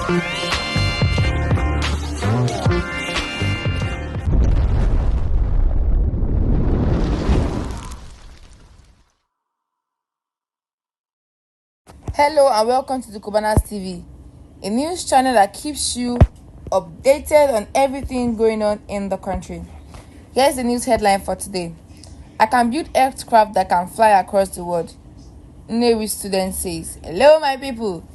Hello and welcome to the Cubanas TV, a news channel that keeps you updated on everything going on in the country. Here's the news headline for today. I can build aircraft that can fly across the world. Nnewi student says, hello my people,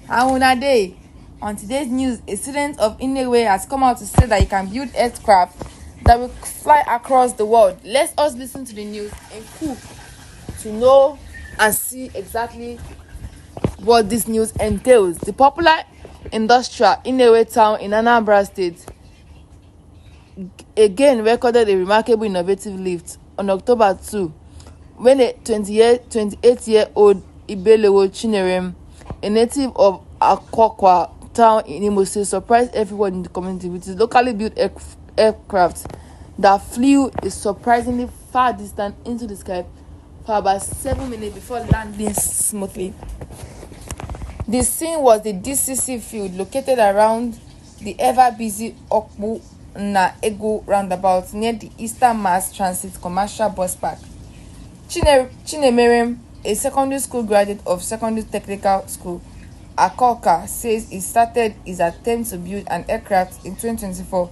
how una dey? On today's news, a student of Nnewi has come out to say that he can build aircraft that will fly across the world. Let us listen to the news and cool to know and see exactly what this news entails. The popular industrial Nnewi town in Anambra State again recorded a remarkable innovative lift on October 2 when a 28-year-old Ibelewo Chinerem, a native of Akokwa town in Imo State, surprised everyone in the community with his locally built aircraft that flew a surprisingly far distance into the sky for about 7 minutes before landing smoothly. The scene was the DCC field located around the ever-busy Okpu na Ego roundabout near the Eastern Mass Transit Commercial Bus Park. Chinemerem, a secondary school graduate of Secondary Technical School, Akoka, says he started his attempt to build an aircraft in 2024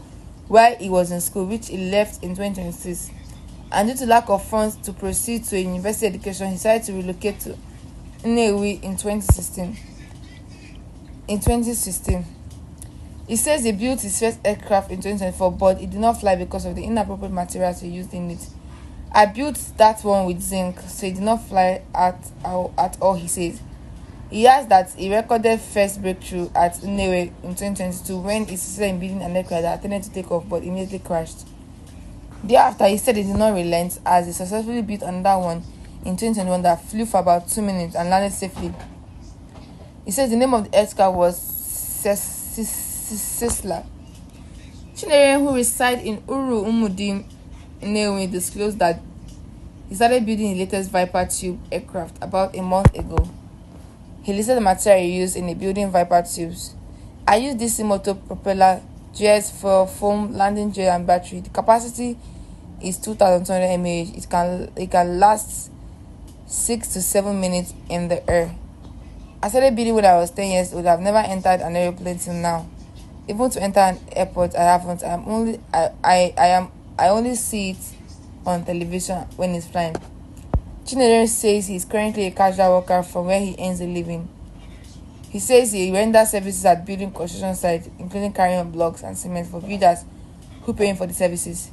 while he was in school, which he left in 2026. And due to lack of funds to proceed to a university education, he decided to relocate to Nnewi in 2016. He says he built his first aircraft in 2024, but it did not fly because of the inappropriate materials he used in it. I built that one with zinc, so it did not fly at all, he says. He adds that he recorded first breakthrough at Nnewi in 2022 when he succeeded in building an aircraft that attempted to take off but immediately crashed. Thereafter, he said he did not relent as he successfully built another one in 2021 that flew for about 2 minutes and landed safely. He says the name of the aircraft was Sisla. Chinerem, who resides in Uru Umudim, Nnewi, disclosed that he started building the latest Viper tube aircraft about a month ago. He listed the material he used in the building Viper tubes. I used DC motor propeller, jets for foam, landing gear and battery. The capacity is 2,200 mAh. It can last 6 to 7 minutes in the air. I started building when I was 10 years old. I've never entered an aeroplane till now. Even to enter an airport, I haven't. I only see it on television when it's flying. Chinerem says he's currently a casual worker from where he earns a living. He says he renders services at building construction sites, including carrying blocks and cement for builders who pay him for the services.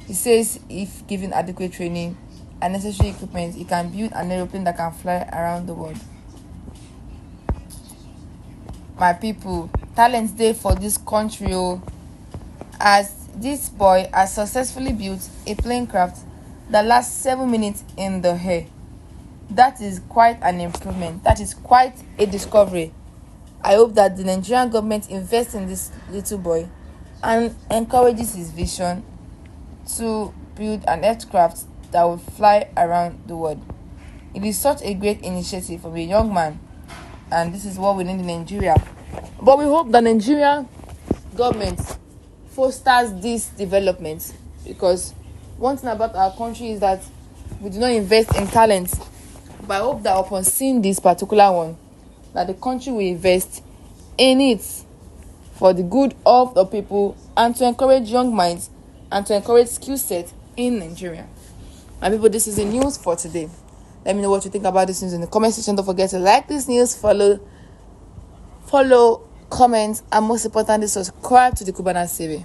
He says if given adequate training and necessary equipment, he can build an aeroplane that can fly around the world. My people, talent day for this country, as this boy has successfully built a plane craft that lasts 7 minutes in the air. That is quite an improvement. That is quite a discovery. I hope that the Nigerian government invests in this little boy and encourages his vision to build an aircraft that will fly around the world. It is such a great initiative from a young man, and this is what we need in Nigeria. But we hope the Nigerian government fosters this development, because one thing about our country is that we do not invest in talent. But I hope that upon seeing this particular one, that the country will invest in it for the good of the people and to encourage young minds and to encourage skill set in Nigeria. My people, this is the news for today. Let me know what you think about this news in the comment section. Don't forget to like this news, follow, comment, and most importantly, subscribe to the Cubanas TV.